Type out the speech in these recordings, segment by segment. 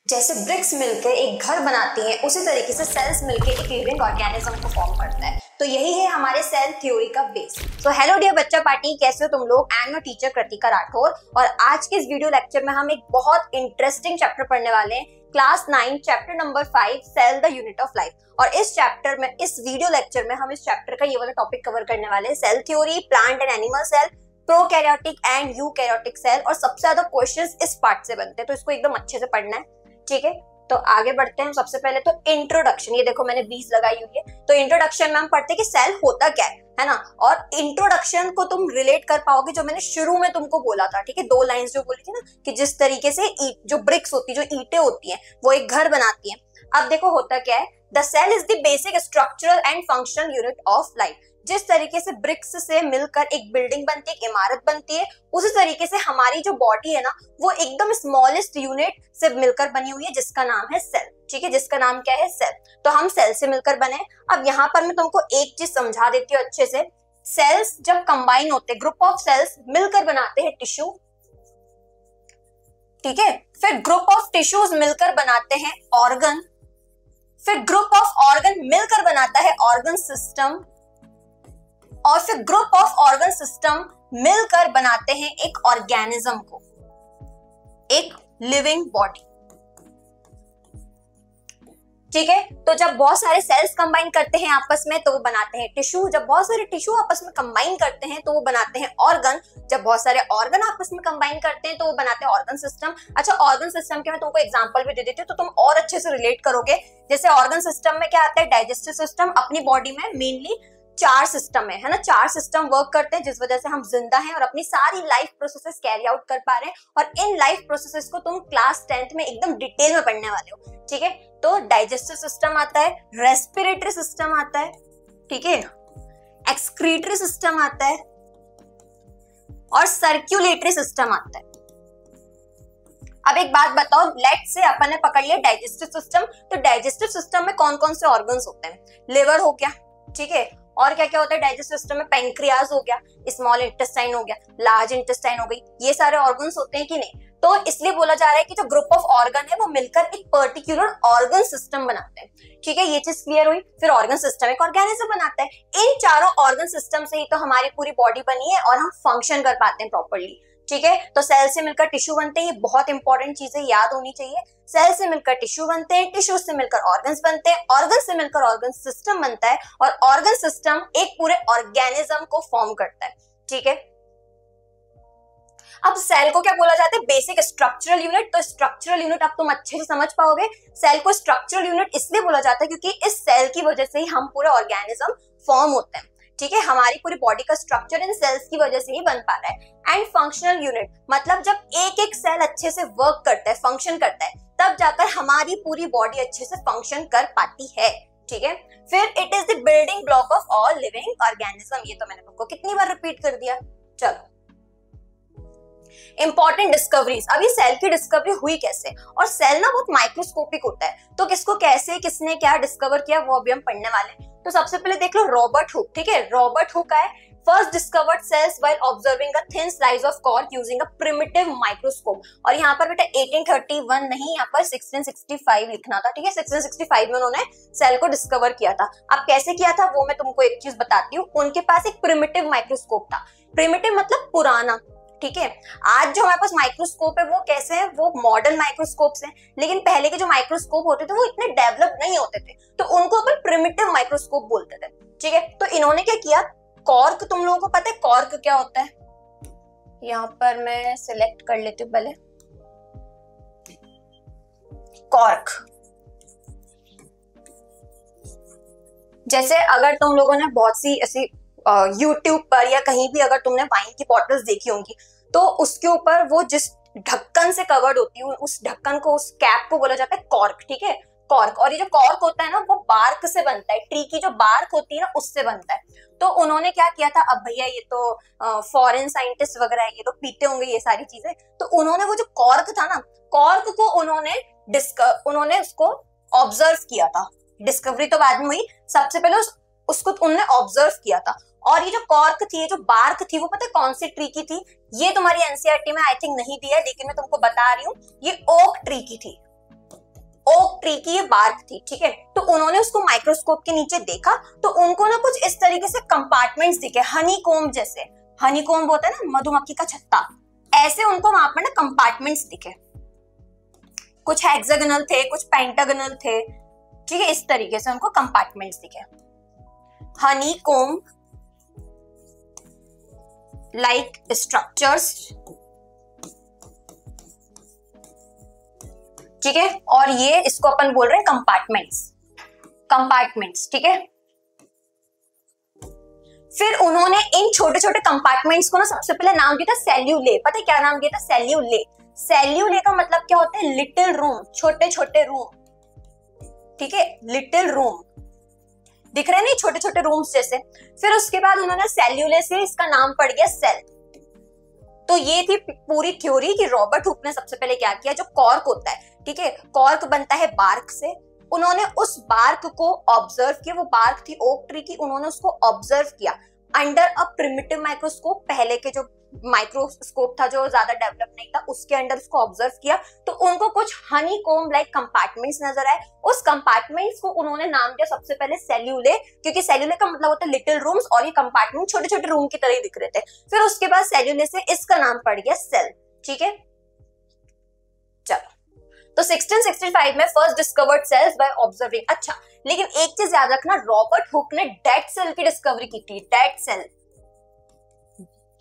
जैसे ब्रिक्स मिलकर एक घर बनाती हैं, उसी तरीके से सेल्स मिलकर एक लिविंग ऑर्गेनिज्म को फॉर्म करता है। तो यही है हमारे सेल थ्योरी का बेस। सो हेलो डियर बच्चा पार्टी, कैसे हो तुम लोग? I am your teacher Kritika Rathore और आज के इस वीडियो लेक्चर में हम एक बहुत इंटरेस्टिंग चैप्टर पढ़ने वाले हैं, class 9 chapter number 5 cell the unit of life. और इस चैप्टर में, इस वीडियो लेक्चर में हम इस चैप्टर का ये वाला टॉपिक कवर करने वाले हैं, cell theory, plant and animal cell, prokaryotic and eukaryotic cell. और सबसे ज्यादा क्वेश्चंस इस पार्ट से बनते हैं, तो इसको एकदम अच्छे से पढ़ना है, ठीक है। तो आगे बढ़ते हैं। सबसे पहले तो इंट्रोडक्शन, ये देखो मैंने 20 लगाई हुई है। तो इंट्रोडक्शन में हम पढ़ते हैं कि सेल होता क्या है ना। और इंट्रोडक्शन को तुम रिलेट कर पाओगे जो मैंने शुरू में तुमको बोला था, ठीक है, 2 लाइंस जो बोली थी ना, कि जिस तरीके से जो ब्रिक्स होती है, जो ईंटें होती हैं, वो एक घर बनाती हैं। अब देखो होता क्या है, the cell is the basic structural and functional unit of life. जिस तरीके से ब्रिक्स से मिलकर एक बिल्डिंग बनती है, एक इमारत बनती है, उसी तरीके से हमारी जो बॉडी है ना, वो एकदम स्मॉलेस्ट यूनिट से मिलकर बनी हुई है, जिसका नाम है सेल, ठीक है, जिसका नाम क्या है, सेल। तो हम सेल से मिलकर बने। अब यहाँ पर मैं तुमको एक चीज समझा देती हूँ अच्छे से। सेल्स जब कंबाइन होते, ग्रुप ऑफ सेल्स मिलकर बनाते हैं टिश्यू, ठीक है। फिर ग्रुप ऑफ टिश्यूज मिलकर बनाते हैं ऑर्गन, फिर ग्रुप ऑफ ऑर्गन मिलकर बनाता है ऑर्गन सिस्टम, और फिर ग्रुप ऑफ ऑर्गन सिस्टम मिलकर बनाते हैं एक ऑर्गेनिज्म को, एक लिविंग बॉडी, ठीक है। तो जब बहुत सारे सेल्स कंबाइन करते हैं आपस में तो वो बनाते हैं टिश्यू, जब बहुत सारे टिश्यू आपस में कंबाइन करते हैं तो वो बनाते हैं ऑर्गन, जब बहुत सारे ऑर्गन आपस में कंबाइन करते हैं तो वो बनाते हैं ऑर्गन सिस्टम। अच्छा, ऑर्गन सिस्टम के मैं तुमको एग्जांपल भी दे देती हूँ तो तुम और अच्छे से रिलेट करोगे। जैसे ऑर्गन सिस्टम में क्या आता है, डाइजेस्टिव सिस्टम। अपनी बॉडी में मेनली 4 सिस्टम है ना, 4 सिस्टम वर्क करते हैं, जिस वजह से हम जिंदा हैं और अपनी सारी लाइफ प्रोसेसेस कैरी आउट कर पा रहे हैं। और इन लाइफ प्रोसेसेस को तुम क्लास 10th में एकदम डिटेल में पढ़ने वाले हो, ठीक है। तो डाइजेस्टिव सिस्टम आता है, रेस्पिरेटरी सिस्टम आता है, ठीक है, एक्सक्रीटरी सिस्टम आता है और सर्कुलेटरी सिस्टम आता है। अब एक बात बताओ, लेट से अपन ने पकड़ लिया डाइजेस्टिव सिस्टम। तो डाइजेस्टिव सिस्टम में कौन कौन से ऑर्गन्स होते हैं? लिवर हो गया, ठीक है, और क्या क्या होता है डाइजेस्टिव सिस्टम में? पैंक्रियाज हो गया, स्मॉल इंटेस्टाइन हो गया, लार्ज इंटेस्टाइन हो गई, ये सारे ऑर्गन्स होते हैं कि नहीं? तो इसलिए बोला जा रहा है कि जो ग्रुप ऑफ ऑर्गन है वो मिलकर एक पर्टिकुलर ऑर्गन सिस्टम बनाते हैं, ठीक है। ये चीज क्लियर हुई। फिर ऑर्गन सिस्टम एक ऑर्गेनिज्म बनाता है। इन चारों ऑर्गन सिस्टम से ही तो हमारी पूरी बॉडी बनी है और हम फंक्शन कर पाते हैं प्रॉपर्ली, ठीक है। तो सेल से मिलकर टिश्यू बनते हैं, ये बहुत इंपॉर्टेंट चीजें याद होनी चाहिए। सेल से मिलकर टिश्यू बनते हैं, टिश्यू से मिलकर ऑर्गन्स बनते हैं, ऑर्गन से मिलकर ऑर्गन सिस्टम बनता है और ऑर्गन सिस्टम एक पूरे ऑर्गेनिज्म को फॉर्म करता है, ठीक है। अब सेल को क्या बोला जाता है? Basic structural unit. तो स्ट्रक्चरल यूनिट अब तुम अच्छे से समझ पाओगे। सेल को स्ट्रक्चरल यूनिट इसलिए बोला जाता है क्योंकि इस सेल की वजह से ही हम पूरे ऑर्गेनिज्म फॉर्म होते हैं, ठीक है। हमारी पूरी बॉडी का स्ट्रक्चर इन सेल्स की वजह से ही बन पा रहा है। एंड फंक्शनल यूनिट मतलब जब एक एक सेल अच्छे से वर्क करता है, फंक्शन करता है, तब जाकर हमारी पूरी बॉडी अच्छे से फंक्शन कर पाती है, ठीक है। फिर it is the building block of all living organism. ये तो मैंने तुमको कितनी बार रिपीट कर दिया। चलो, इंपॉर्टेंट डिस्कवरीज। अभी सेल की डिस्कवरी हुई कैसे, और सेल ना बहुत माइक्रोस्कोपिक होता है, तो किसको कैसे, किसने क्या डिस्कवर किया, वो अभी हम पढ़ने वाले हैं। तो सबसे पहले देख लो रॉबर्ट हुक, ठीक है। रॉबर्ट हुक है first discovered cells while observing a thin slice of cork using a primitive microscope. और यहाँ पर बेटा 1831 नहीं, यहाँ पर 1665 लिखना था, ठीक है। 1665 में उन्होंने सेल को डिस्कवर किया था। अब कैसे किया था वो मैं तुमको एक चीज बताती हूँ। उनके पास एक प्रिमिटिव माइक्रोस्कोप था। प्रिमिटिव मतलब पुराना, ठीक है। आज जो हमारे पास माइक्रोस्कोप है वो कैसे है, वो मॉडर्न माइक्रोस्कोप्स हैं, लेकिन पहले के जो माइक्रोस्कोप होते थे वो इतने डेवलप नहीं होते थे, तो उनको अपन प्रिमिटिव माइक्रोस्कोप बोलते थे, ठीक है। तो इन्होंने क्या किया, कॉर्क, तुम लोगों को पता है कॉर्क क्या होता है? यहाँ पर मैं सिलेक्ट कर लेती हूँ पहले, कॉर्क। जैसे अगर तुम लोगों ने बहुत सी ऐसी YouTube पर या कहीं भी अगर तुमने वाइन की बॉटल्स देखी होंगी, तो उसके ऊपर वो जिस ढक्कन से कवर्ड होती है, उस ढक्कन को, उस कैप को बोला जाता है कॉर्क, ठीक है, कॉर्क। और ये जो कॉर्क होता है ना, वो बार्क से बनता है, ट्री की जो बार्क होती है ना, उससे बनता है। तो उन्होंने क्या किया था, अब भैया ये तो फॉरेन साइंटिस्ट वगैरह ये लोग पीते होंगे ये सारी चीजें, तो उन्होंने वो जो कॉर्क था ना, कॉर्क को उन्होंने उसको ऑब्जर्व किया था। डिस्कवरी तो बाद में हुई, सबसे पहले उसको उन्होंने ऑब्जर्व किया था। और ये जो कॉर्क थी, ये जो बार्क थी, वो पता है कौन सी ट्री की थी? ये तुम्हारी एनसीईआरटी में आई थिंक नहीं दिया है, लेकिन मैं तुमको बता रही हूँ, ये ओक ट्री की थी। ट्री की ये बार्क थी, ठीक है। तो उन्होंने उसको माइक्रोस्कोप के नीचे देखा तो उनको ना कुछ इस तरीके से कंपार्टमेंट्स दिखे, हनीकॉम्ब जैसे। हनीकॉम्ब होता है ना मधुमक्खी का छत्ता, ऐसे उनको वहां पर ना कंपार्टमेंट्स दिखे। कुछ हेक्सागोनल थे, कुछ पेंटागोनल थे, ठीक है, इस तरीके से उनको कंपार्टमेंट्स दिखे। हनीकॉम्ब लाइक स्ट्रक्चर्स, ठीक है। और ये इसको अपन बोल रहे हैं कंपार्टमेंट्स, कंपार्टमेंट्स, ठीक है। फिर उन्होंने इन छोटे छोटे कंपार्टमेंट्स को ना सबसे पहले नाम दिया था सेल्यूले। पता है क्या नाम दिया था? सेल्यूले। सेल्यूले का मतलब क्या होता है? लिटिल रूम, छोटे छोटे रूम, ठीक है, लिटिल रूम। दिख रहे हैं नहीं छोटे छोटे रूम्स जैसे। फिर उसके बाद उन्होंने सेल्यूले से इसका नाम पड़ गया सेल। तो ये थी पूरी थ्योरी कि रॉबर्ट हुक ने सबसे पहले क्या किया, जो कॉर्क होता है, ठीक है, कॉर्क बनता है बार्क से, उन्होंने उस बार्क को ऑब्जर्व किया। वो बार्क थी ओक ट्री की, उन्होंने उसको ऑब्जर्व किया अंडर अ प्रिमिटिव माइक्रोस्कोप। पहले के जो माइक्रोस्कोप था जो ज्यादा डेवलप नहीं था उसके अंडर उसको ऑब्जर्व किया तो उनको कुछ हनीकॉम्ब लाइक कंपार्टमेंट्स नजर आए। उस कंपार्टमेंट्स को उन्होंने नाम दिया सबसे पहले सेल्यूले, क्योंकि सेल्यूले का मतलब होता है लिटिल रूम्स और ये कंपार्टमेंट छोटे छोटे रूम की तरह ही दिख रहे थे। फिर उसके बाद सेल्यूले से इसका नाम पड़ गया सेल, ठीक है। चलो, तो 1665 में first discovered cells by observing. अच्छा, लेकिन एक चीज याद रखना, रॉबर्ट हुक ने डेड सेल की डिस्कवरी की थी, डेड सेल,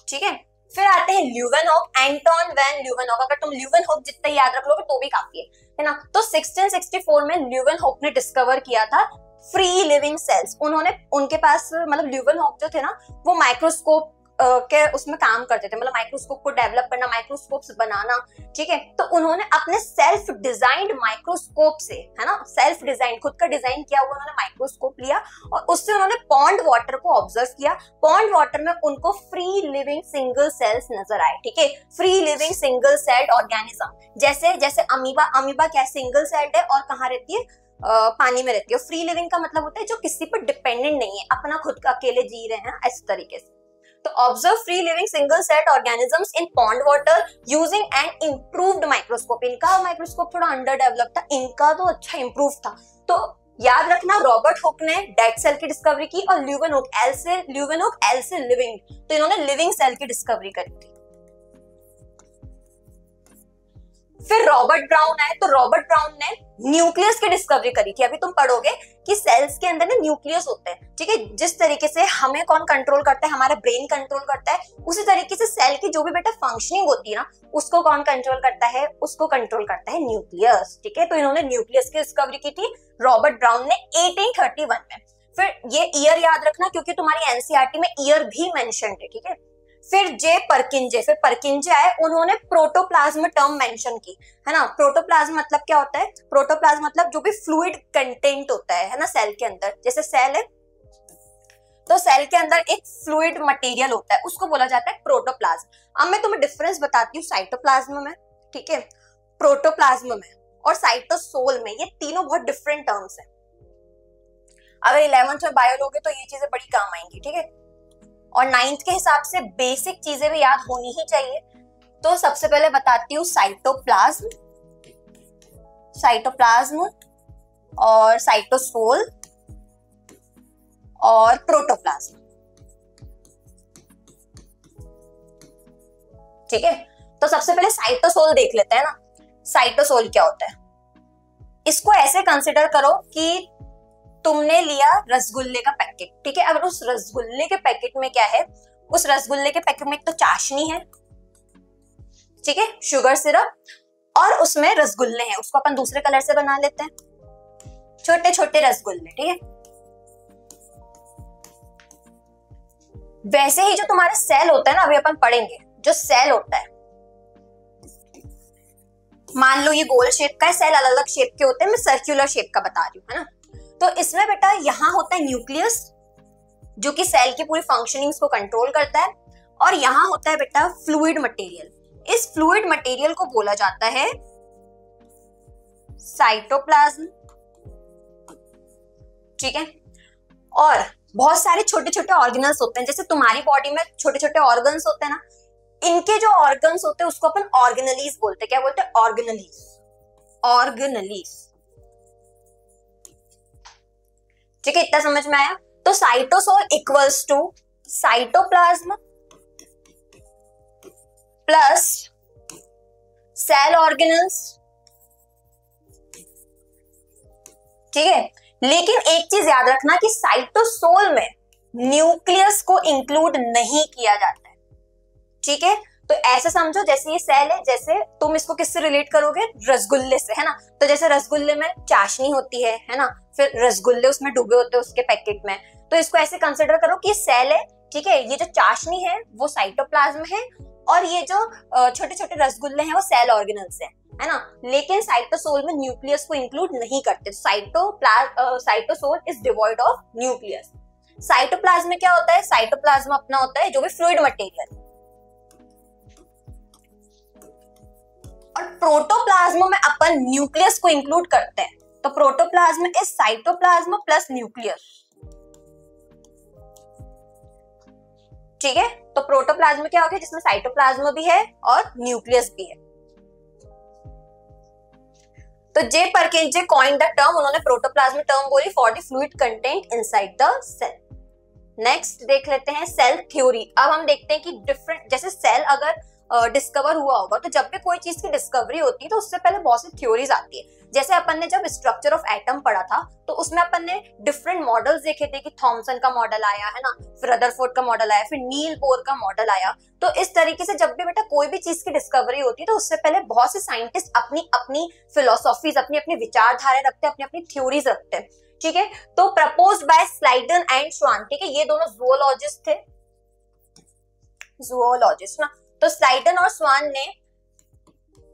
ठीक है। फिर आते हैं ल्यूवेनहॉक, एंटोन वैन ल्यूवेनहॉक। अगर तुम ल्यूवेनहॉक जितना याद रख लोगे तो भी काफी है ना। तो 1664 में ल्यूवेनहॉक ने डिस्कवर किया था फ्री लिविंग सेल्स। उन्होंने, उनके पास मतलब ल्यूवेनहॉक जो थे ना वो माइक्रोस्कोप के उसमें काम करते थे, मतलब माइक्रोस्कोप को डेवलप करना, माइक्रोस्कोप्स बनाना, ठीक है। तो उन्होंने अपने सेल्फ डिजाइंड माइक्रोस्कोप से, है ना, सेल्फ डिजाइन, खुद का डिजाइन किया हुआ उन्होंने माइक्रोस्कोप लिया और उससे उन्होंने पॉन्ड वाटर को ऑब्जर्व किया। पॉन्ड वाटर में उनको फ्री लिविंग सिंगल सेल्स नजर आए, ठीक है, free living single celled organism. जैसे जैसे अमीबा, अमीबा क्या सिंगल सेल्ड है और कहाँ रहती है? पानी में रहती है। फ्री लिविंग का मतलब होता है जो किसी पर डिपेंडेंट नहीं है, अपना खुद का अकेले जी रहे हैं, इस तरीके से। तो observe free living single celled organisms in pond water using N improved microscope. इनका माइक्रोस्कोप थोड़ा अंडर डेवलप था, इनका तो अच्छा इम्प्रूव था। तो याद रखना, रॉबर्ट हुक ने डेड सेल की डिस्कवरी की और ल्यूवेनहॉक एल से लिविंग, तो इन्होंने लिविंग सेल की डिस्कवरी करी थी। फिर रॉबर्ट ब्राउन आए, तो रॉबर्ट ब्राउन ने न्यूक्लियस की डिस्कवरी करी थी। अभी तुम पढ़ोगे कि सेल्स के अंदर ना न्यूक्लियस होते हैं, ठीक है। जिस तरीके से हमें कौन कंट्रोल करता है? हमारा ब्रेन कंट्रोल करता है, उसी तरीके से सेल की जो भी बेटा फंक्शनिंग होती है ना उसको कौन कंट्रोल करता है? उसको कंट्रोल करता है न्यूक्लियस, ठीक है। तो इन्होंने न्यूक्लियस की डिस्कवरी की थी रॉबर्ट ब्राउन ने 1831 में। फिर ये ईयर याद रखना क्योंकि तुम्हारी एनसीईआरटी में ईयर भी मेंशन्ड है, ठीक है। फिर फिर परकिंजे आए, उन्होंने प्रोटोप्लाज्म टर्म मेंशन की, है ना। प्रोटोप्लाज्म मतलब क्या होता है? प्रोटोप्लाज्म मतलब जो भी फ्लूइड कंटेंट होता है ना सेल के अंदर। जैसे सेल है तो सेल के अंदर एक फ्लूइड मटेरियल होता है, उसको बोला जाता है प्रोटोप्लाज्म। अब मैं तुम्हें डिफरेंस बताती हूँ साइटोप्लाज्म में, ठीक है, प्रोटोप्लाज्म में और साइटोसोल में। ये तीनों बहुत डिफरेंट टर्म्स है। अगर 11th में बायो लोगे तो ये चीजें बड़ी काम आएंगी, ठीक है। और 9th के हिसाब से बेसिक चीजें भी याद होनी ही चाहिए। तो सबसे पहले बताती हूँ साइटोप्लाज्म, साइटोप्लाज्म और साइटोसोल और प्रोटोप्लाज्म, ठीक है। तो सबसे पहले साइटोसोल देख लेते हैं ना। साइटोसोल क्या होता है? इसको ऐसे कंसिडर करो कि तुमने लिया रसगुल्ले का पैकेट, ठीक है। अब उस रसगुल्ले के पैकेट में क्या है? उस रसगुल्ले के पैकेट में एक तो चाशनी है, ठीक है, शुगर सिरप, और उसमें रसगुल्ले हैं। उसको अपन दूसरे कलर से बना लेते हैं, छोटे छोटे रसगुल्ले, ठीक है। वैसे ही जो तुम्हारे सेल होता है ना, अभी अपन पढ़ेंगे, जो सेल होता है, मान लो ये गोल शेप का है, सेल अलग अलग शेप के होते हैं, मैं सर्कुलर शेप का बता रही हूँ, है ना। तो इसमें बेटा यहाँ होता है न्यूक्लियस जो कि सेल की पूरी फंक्शनिंग्स को कंट्रोल करता है, और यहाँ होता है बेटा फ्लूइड मटेरियल। इस फ्लूइड मटेरियल को बोला जाता है साइटोप्लाज्म, ठीक है। और बहुत सारे छोटे छोटे ऑर्गेनल्स होते हैं, जैसे तुम्हारी बॉडी में छोटे छोटे ऑर्गन्स होते हैं ना, इनके जो ऑर्गन्स होते हैं उसको अपन ऑर्गेनलीज बोलते हैं। क्या बोलते हैं? ऑर्गेनलीज, ऑर्गेनलीज, ठीक है, इतना समझ में आया। तो cytosol equals to cytoplasm plus cell organelles, ठीक है। लेकिन एक चीज याद रखना कि साइटोसोल में न्यूक्लियस को इंक्लूड नहीं किया जाता है, ठीक है। तो ऐसे समझो जैसे ये सेल है, जैसे तुम इसको किससे रिलेट करोगे, रसगुल्ले से, है ना। तो जैसे रसगुल्ले में चाशनी होती है ना, फिर रसगुल्ले उसमें डूबे होते हैं उसके पैकेट में, तो इसको ऐसे कंसिडर करो कि सेल है, ठीक है। ये जो चाशनी है वो साइटोप्लाज्म है, और ये जो छोटे छोटे रसगुल्ले हैं वो सेल ऑर्गेनल्स है ना। लेकिन साइटोसोल में न्यूक्लियस को इंक्लूड नहीं करते। Cytosol is devoid of nucleus. Cytoplasm में क्या होता है, साइटोप्लाज्म अपना होता है जो भी फ्लूइड मटेरियल, और प्रोटोप्लाज्म में अपन न्यूक्लियस को इंक्लूड करते हैं। तो protoplasm is cytoplasm plus nucleus, ठीक है। तो प्रोटोप्लाज्म क्या हो गया, जिसमें साइटोप्लाज्म भी है और न्यूक्लियस भी है। तो J Purkinje coined the term, उन्होंने प्रोटोप्लाज्म टर्म बोली for the fluid content inside the cell. Next देख लेते हैं सेल थ्योरी। अब हम देखते हैं कि डिफरेंट, जैसे सेल अगर डिस्कवर हुआ होगा, तो जब भी कोई चीज की डिस्कवरी होती है तो उससे पहले बहुत सी थ्योरीज आती है। जैसे अपन ने जब स्ट्रक्चर ऑफ एटम पढ़ा था, तो उसमें अपन ने डिफरेंट मॉडल्स देखे थे कि थॉमसन का मॉडल आया, है ना, फिर रदरफोर्ड का मॉडल आया, फिर नील बोर का मॉडल आया। तो इस तरीके से जब भी बेटा कोई भी चीज की डिस्कवरी होती है, तो उससे पहले बहुत से साइंटिस्ट अपनी अपनी फिलोसॉफीज, अपनी अपनी विचारधारा रखते हैं, अपनी अपनी थ्योरीज रखते हैं, ठीक है। तो प्रपोज्ड बाय स्लाइडन एंड श्वान, ठीक है, ये दोनों जूलॉजिस्ट थे, जूलॉजिस्ट ना। तो स्लाइडन और स्वान ने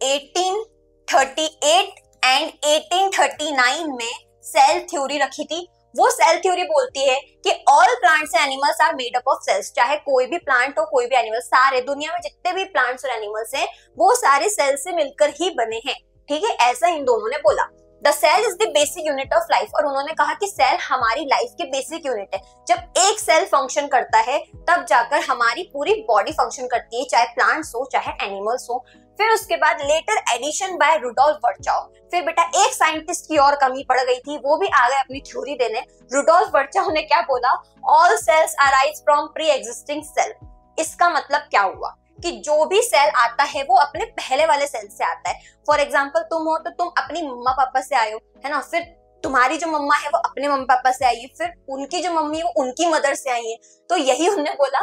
1838 एंड 1839 में सेल थ्योरी रखी थी। वो सेल थ्योरी बोलती है कि all plants and animals are made up of cells. चाहे कोई भी प्लांट हो, कोई भी एनिमल, सारे दुनिया में जितने भी प्लांट्स और एनिमल्स हैं वो सारे सेल से मिलकर ही बने हैं, ठीक है। ऐसा इन दोनों ने बोला। The cell is the basic unit of life, और उन्होंने कहा कि सेल हमारी लाइफ की बेसिक यूनिट है। जब एक सेल फंक्शन करता है तब जाकर हमारी पूरी बॉडी फंक्शन करती है, चाहे प्लांट्स हो चाहे एनिमल्स हो। फिर उसके बाद लेटर एडिशन बाय रुडोल्फ वर्चाउ। फिर बेटा एक साइंटिस्ट की और कमी पड़ गई थी, वो भी आ गए अपनी थ्योरी देने। रुडोल्फ वर्चाउ ने क्या बोला, all cells arise from pre existing cell. इसका मतलब क्या हुआ कि जो भी सेल आता है वो अपने पहले वाले सेल से आता है। फॉर एग्जाम्पल तुम हो तो तुम अपनी मम्मा पापा से आए हो, है ना, फिर तुम्हारी जो मम्मा है वो अपने मम्मी पापा से आई है, फिर उनकी जो मम्मी है वो उनकी मदर से आई है। तो यही उन्होंने बोला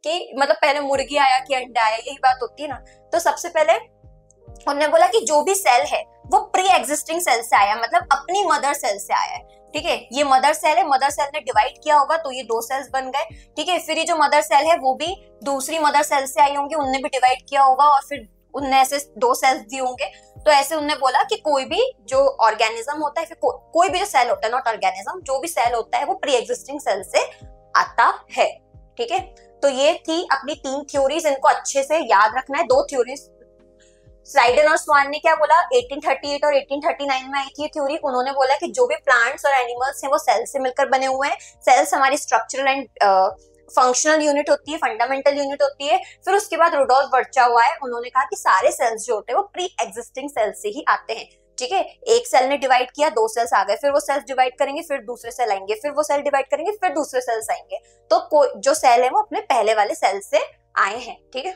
कि मतलब पहले मुर्गी आया कि अंडा आया, यही बात होती है ना। तो सबसे पहले उन्होंने बोला कि जो भी सेल है वो प्री एग्जिस्टिंग सेल से आया, मतलब अपनी मदर सेल से आया है, ठीक है। ये मदर सेल है, मदर सेल ने डिवाइड किया होगा तो ये दो सेल्स बन गए, ठीक है। फिर ये जो मदर सेल है वो भी दूसरी मदर सेल से आई होंगी, उनने भी डिवाइड किया होगा और फिर उनने ऐसे दो सेल्स दिए होंगे। तो ऐसे उन्होंने बोला कि कोई भी जो ऑर्गेनिज्म होता है, फिर कोई भी जो सेल होता है, नॉट ऑर्गेनिज्म, जो भी सेल होता है वो प्री एग्जिस्टिंग सेल से आता है, ठीक है। तो ये थी अपनी 3 थ्योरीज, इनको अच्छे से याद रखना है। 2 थ्योरीज स्लाइडन और स्वान ने क्या बोला, 1838 और 1839 में आई थी थ्योरी। उन्होंने बोला कि जो भी प्लांट्स और एनिमल्स हैं वो सेल से मिलकर बने हुए हैं। सेल्स हमारी स्ट्रक्चरल एंड फंक्शनल यूनिट होती है, फंडामेंटल यूनिट होती है। फिर उसके बाद रुडोल्फ वर्चाउ आए, उन्होंने कहा कि सारे सेल्स जो होते हैं वो प्री एग्जिस्टिंग सेल्स से ही आते हैं, ठीक है। एक सेल ने डिवाइड किया, 2 सेल्स आ गए, फिर वो सेल्स डिवाइड करेंगे, फिर दूसरे सेल आएंगे, फिर वो सेल डिवाइड करेंगे, फिर दूसरे सेल्स आएंगे। तो जो सेल है वो अपने पहले वाले सेल से आए हैं, ठीक है।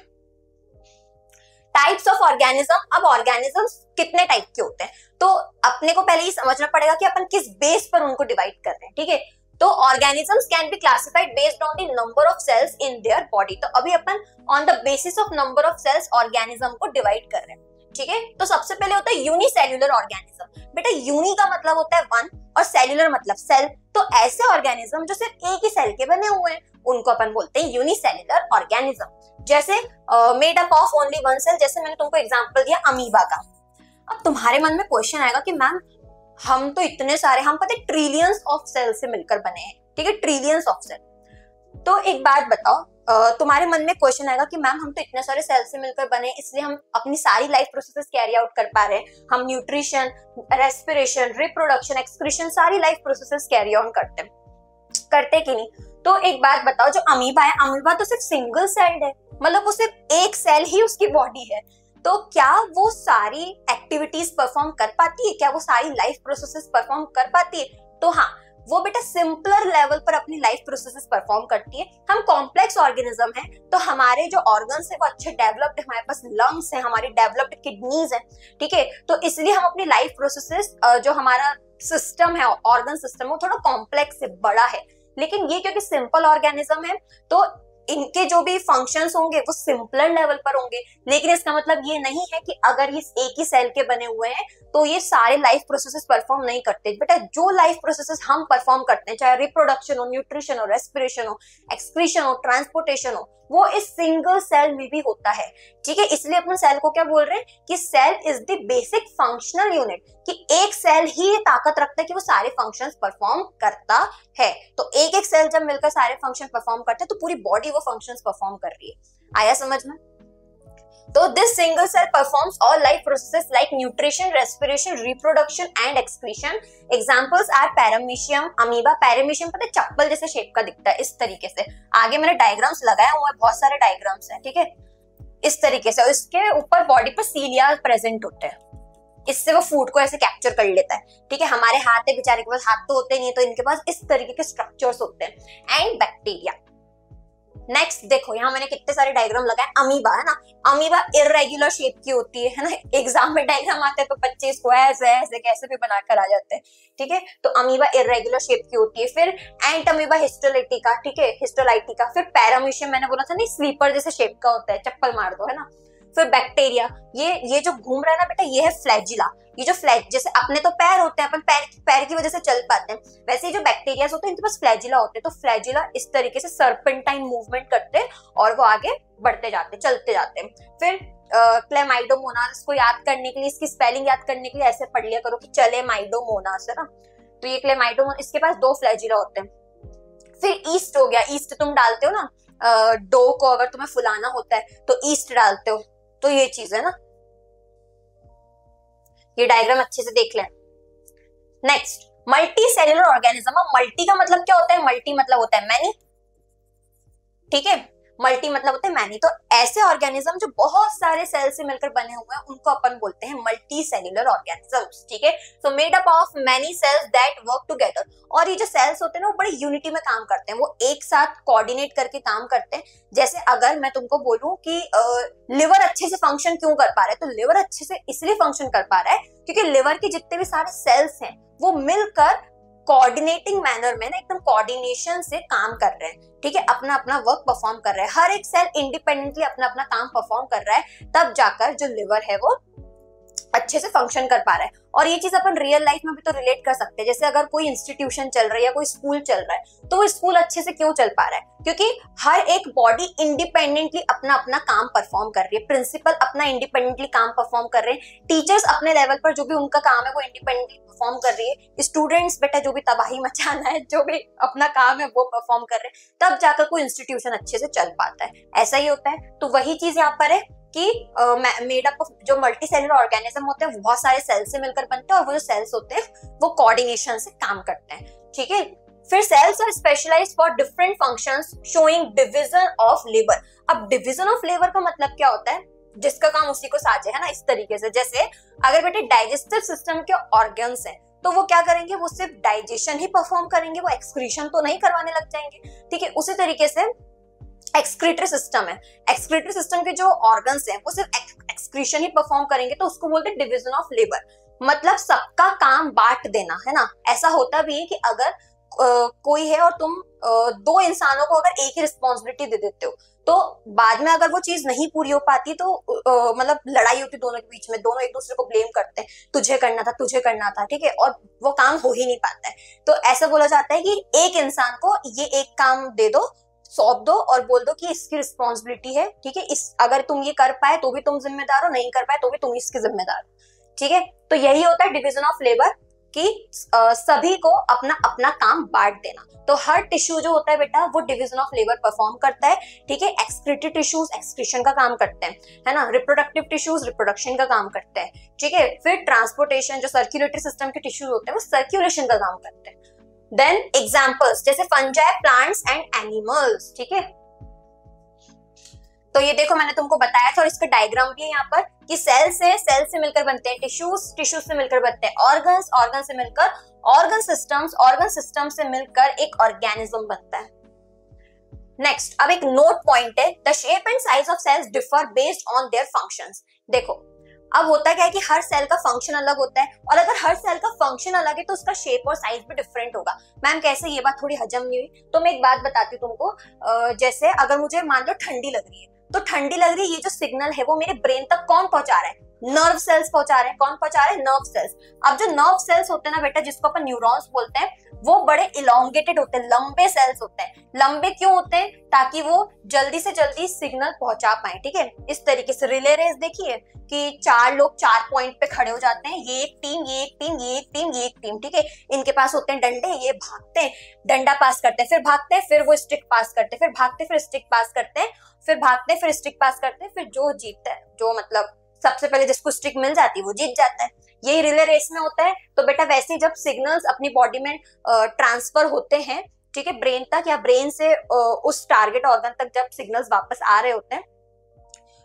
Types of organism. अब ऑर्गेनिजम्स कितने टाइप के होते हैं, तो अपने को पहले ये समझना पड़ेगा कि अपन किस बेस पर उनको डिवाइड कर रहे हैं, ठीक है। तो organisms can be classified based on the number of cells in their body. तो अभी अपन on the basis of number of cells organism को डिवाइड कर रहे हैं, ठीक है। तो सबसे पहले होता है यूनिसेल्युलर ऑर्गेनिज्म। बेटा यूनि का मतलब होता है 1 और सेल्युलर मतलब सेल। तो ऐसे ऑर्गेनिज्म जो सिर्फ एक ही सेल के बने हुए हैं उनको अपन बोलते हैं यूनिसेल्युलर ऑर्गेनिज्म। जैसे made up of only 1 cell, जैसे मैंने तुमको एग्जांपल दिया अमीबा का। अब तुम्हारे मन में क्वेश्चन आएगा कि मैम हम तो इतने सारे, हम पता है ट्रिलियंस ऑफ सेल से मिलकर बने हैं, ठीक है, ट्रिलियंस ऑफ सेल। तो एक बात बताओ, तुम्हारे मन में क्वेश्चन आएगा कि मैम हम तो इतने सारे सेल से मिलकर बने, इसलिए हम अपनी सारी लाइफ प्रोसेसेस कैरी आउट कर पा रहे हैं। हम न्यूट्रिशन, रेस्पिरेशन, रिप्रोडक्शन, एक्सक्रीशन, सारी लाइफ प्रोसेसेस कैरी ऑन करते कि नहीं। तो एक बात बताओ, जो अमीबा है, अमीबा तो सिर्फ सिंगल सेल्ड है, मतलब वो सिर्फ एक सेल ही उसकी बॉडी है। तो क्या वो सारी एक्टिविटीज परफॉर्म कर पाती है, क्या वो सारी लाइफ प्रोसेसेस परफॉर्म कर पाती है? तो हाँ, वो बेटा सिंपलर लेवल पर अपनी लाइफ प्रोसेसेस परफॉर्म करती है। हम कॉम्प्लेक्स ऑर्गेनिज्म हैं, तो हमारे जो ऑर्गन्स है वो अच्छे डेवलप्ड, हमारे पास लंग्स है, हमारी डेवलप्ड किडनीज है, ठीक है। तो इसलिए हम अपनी लाइफ प्रोसेसेस जो हमारा सिस्टम है, ऑर्गन सिस्टम, वो थोड़ा कॉम्प्लेक्स है, बड़ा है। लेकिन ये क्योंकि सिंपल ऑर्गेनिज्म है तो इनके जो भी फंक्शंस होंगे वो सिंपलर लेवल पर होंगे। लेकिन इसका मतलब ये नहीं है कि अगर ये एक ही सेल के बने हुए हैं तो ये सारे लाइफ प्रोसेसेस परफॉर्म नहीं करते। बेटा जो लाइफ प्रोसेसेस हम परफॉर्म करते हैं, चाहे रिप्रोडक्शन हो, न्यूट्रिशन हो, रेस्पिरेशन हो, एक्सक्रीशन हो, ट्रांसपोर्टेशन हो, वो इस सिंगल सेल में भी होता है, ठीक है। इसलिए अपन सेल को क्या बोल रहे हैं कि cell is the basic functional unit, कि एक सेल ही ये ताकत रखता है कि वो सारे फंक्शंस परफॉर्म करता है। तो एक एक सेल जब मिलकर सारे फंक्शन परफॉर्म करते हैं तो पूरी बॉडी वो फंक्शंस परफॉर्म कर रही है। आया समझ में? तो this single cell performs all life processes like nutrition, respiration, reproduction and excretion. Examples are paramecium, amoeba. Paramecium पता है चप्पल जैसे शेप का दिखता है, इस तरीके से। आगे मैंने डायग्राम्स लगाया हुआ है, बहुत सारे डायग्राम्स हैं, ठीक है, इस तरीके से। और इसके ऊपर बॉडी पर सीलिया प्रेजेंट होते हैं, इससे वो फूड को ऐसे कैप्चर कर लेता है, ठीक है। हमारे हाथ है, बेचारे के पास हाथ तो होते नहीं, तो इनके पास इस तरीके के स्ट्रक्चर्स होते हैं। And bacteria. नेक्स्ट देखो, यहाँ मैंने कितने सारे डायग्राम लगाए। अमीबा है ना, अमीबा इररेगुलर शेप की होती है ना। एग्जाम में डायग्राम आते हैं तो बच्चे इसको ऐसे ऐसे कैसे भी बनाकर आ जाते हैं, ठीक है। तो अमीबा इररेगुलर शेप की होती है। फिर एंट अमीबा हिस्टोलाइटिका, ठीक है, हिस्टोलाइटिका। फिर पैरामीशियम, मैंने बोला था नहीं, स्लीपर जैसे शेप का होता है, चप्पल मार दो, है ना। फिर बैक्टीरिया, ये जो घूम रहा है ना बेटा, ये है फ्लैजिला। ये जो जैसे अपने तो पैर होते हैं, अपन पैर की वजह से चल पाते हैं, वैसे ही जो बैक्टीरिया होते हैं इनके पास फ्लैजिला होते हैं। तो फ्लैजिला इस तरीके से सर्पेंटाइन मूवमेंट करते हैं और वो आगे बढ़ते जाते, चलते जाते हैं। फिर क्लेमाइडोमोनास को याद करने के लिए, इसकी स्पेलिंग याद करने के लिए ऐसे पढ़ लिया करो कि चले माइडोमोनास, है ना। तो ये क्लेमाइडोमोनास, इसके पास 2 फ्लैजिला होते हैं। फिर ईस्ट हो गया। ईस्ट तुम डालते हो ना, डो को अगर तुम्हें फुलाना होता है तो ईस्ट डालते हो, तो ये चीज है ना। ये डायग्राम अच्छे से देख लें। Next, multi cellular organism. Multi का मतलब क्या होता है? मल्टी मतलब होता है मैनी, ठीक है। मल्टी मतलब होता है मैनी। तो ऐसे ऑर्गेनिज्म जो बहुत सारे सेल से मिलकर बने हुए हैं उनको अपन बोलते हैं मल्टी सेल्यूलर ऑर्गेनिजम्स, ठीक है। So made up of many cells that work together. और ये जो सेल्स होते हैं ना वो बड़ी यूनिटी में काम करते हैं, वो एक साथ कोऑर्डिनेट करके काम करते हैं। जैसे अगर मैं तुमको बोलूं कि लिवर अच्छे से फंक्शन क्यों कर पा रहा है, तो लिवर अच्छे से इसलिए फंक्शन कर पा रहा है क्योंकि लिवर के जितने भी सारे सेल्स हैं वो मिलकर कोऑर्डिनेटिंग मैनर में ना, एकदम कोऑर्डिनेशन से काम कर रहे हैं, ठीक है, अपना अपना वर्क परफॉर्म कर रहे हैं। हर एक सेल इंडिपेंडेंटली अपना अपना काम परफॉर्म कर रहा है, तब जाकर जो लिवर है वो अच्छे से फंक्शन कर पा रहा है। और ये चीज अपन रियल लाइफ में भी तो रिलेट कर सकते हैं। जैसे अगर कोई इंस्टीट्यूशन चल रहा है या कोई स्कूल चल रहा है, तो वो स्कूल अच्छे से क्यों चल पा रहा है? क्योंकि हर एक बॉडी इंडिपेंडेंटली अपना अपना काम परफॉर्म कर रही है। प्रिंसिपल अपना इंडिपेंडेंटली काम परफॉर्म कर रहे हैं, टीचर्स अपने लेवल पर जो भी उनका काम है वो इंडिपेंडेंटली परफॉर्म कर रही है, स्टूडेंट्स बेटा जो भी तबाही मचाना है, जो भी अपना काम है वो परफॉर्म कर रहे हैं, तब जाकर कोई इंस्टीट्यूशन अच्छे से चल पाता है। ऐसा ही होता है। तो वही चीज यहाँ पर है कि मेड अप ऑफ जो मल्टी सेलुलर ऑर्गेनिज्म होते हैं वो बहुत सारे सेल से मिलकर बनते हैं, और वो जो सेल्स होते हैं वो कोऑर्डिनेशन से काम करते हैं, ठीक है। फिर cells are specialised for different functions showing division of labour. अब डिवीजन ऑफ लेबर का मतलब क्या होता है? जिसका काम उसी को साझे, है ना, इस तरीके से। जैसे अगर बेटे डाइजेस्टिव सिस्टम के ऑर्गन्स हैं तो वो क्या करेंगे? वो सिर्फ डाइजेशन ही परफॉर्म करेंगे, वो एक्सक्रीशन तो नहीं करवाने लग जाएंगे, ठीक है। उसी तरीके से एक्सक्रीटरी सिस्टम है, एक्सक्रीटरी सिस्टम के जो ऑर्गन्स हैं वो सिर्फ एक्सक्रीशन ही परफॉर्म करेंगे, तो उसको बोलते हैं डिवीजन ऑफ लेबर। मतलब सबका काम बांट देना, है ना। ऐसा होता भी है कि अगर कोई है और तुम 2 इंसानों को अगर एक ही रिस्पॉन्सिबिलिटी दे देते हो, तो बाद में अगर वो चीज नहीं पूरी हो पाती तो मतलब लड़ाई होती दोनों के बीच में, दोनों एक दूसरे को ब्लेम करते हैं, तुझे करना था, तुझे करना था, ठीक है, और वो काम हो ही नहीं पाता है। तो ऐसा बोला जाता है कि एक इंसान को ये एक काम दे दो, सौंप दो और बोल दो कि इसकी रिस्पॉन्सिबिलिटी है, ठीक है, इस अगर तुम ये कर पाए तो भी तुम जिम्मेदार हो, नहीं कर पाए तो भी तुम इसके जिम्मेदार हो, ठीक है। तो यही होता है डिवीजन ऑफ लेबर, कि सभी को अपना अपना काम बांट देना। तो हर टिश्यू जो होता है बेटा वो डिवीजन ऑफ लेबर परफॉर्म करता है, ठीक है। एक्सक्रीटरी टिश्यूज एक्सक्रीशन का काम करते हैं, है ना। रिप्रोडक्टिव टिश्यूज रिप्रोडक्शन का काम करते हैं, ठीक है। फिर ट्रांसपोर्टेशन, जो सर्कुलेटरी सिस्टम के टिश्यूज होते हैं वो सर्कुलेशन का काम करते हैं। देन एग्जांपल्स जैसे फंजाई, प्लांट्स एंड एनिमल्स, ठीक है। तो ये देखो मैंने तुमको बताया था और इसका डायग्राम भी है यहाँ पर कि सेल से मिलकर बनते हैं टिश्यूज, टिश्यूज से मिलकर बनते हैं ऑर्गन्स, ऑर्गन से मिलकर ऑर्गन सिस्टम्स, ऑर्गन सिस्टम से मिलकर एक ऑर्गेनिज्म बनता है। नेक्स्ट, अब एक नोट पॉइंट है, the shape and size of cells differ based on their functions. देखो अब होता क्या है कि हर सेल का फंक्शन अलग होता है और अगर हर सेल का फंक्शन अलग है तो उसका शेप और साइज भी डिफरेंट होगा। मैम कैसे, ये बात थोड़ी हजम नहीं हुई तो मैं एक बात बताती हूँ तुमको। जैसे अगर मुझे मान लो ठंडी लग रही है तो ठंडी लग रही है, ये जो सिग्नल है वो मेरे ब्रेन तक कौन पहुंचा रहा है? नर्व सेल्स पहुंचा रहे हैं। कौन पहुंचा रहे हैं? Nerve cells. अब जो नर्व सेल्स होते हैं ना बेटा, जिसको अपन न्यूरॉन्स बोलते हैं, वो बड़े इलोंगेटेड होते हैं, लंबे सेल्स होते हैं। लंबे क्यों होते हैं? ताकि वो जल्दी से जल्दी सिग्नल पहुंचा पाए। ठीक है, इस तरीके से रिले रेस देखिए कि 4 लोग 4 पॉइंट पे खड़े हो जाते हैं, ये एक टीम, ये एक टीम, ये एक टीम, ये एक टीम। ठीक है, इनके पास होते हैं डंडे, ये भागते हैं, डंडा पास करते हैं, फिर भागते हैं, फिर वो स्टिक पास करते हैं, फिर भागते हैं, फिर स्टिक पास करते हैं, फिर भागते हैं, फिर स्टिक पास करते हैं, फिर जो जीतता है, जो मतलब सबसे पहले जिसको स्टिक मिल जाती है वो जीत जाता है। यही रिले रेस में होता है। तो बेटा वैसे ही जब सिग्नल्स अपनी बॉडी में ट्रांसफर होते हैं, ठीक है, ब्रेन तक या ब्रेन से उस टारगेट ऑर्गन तक जब सिग्नल्स वापस आ रहे होते हैं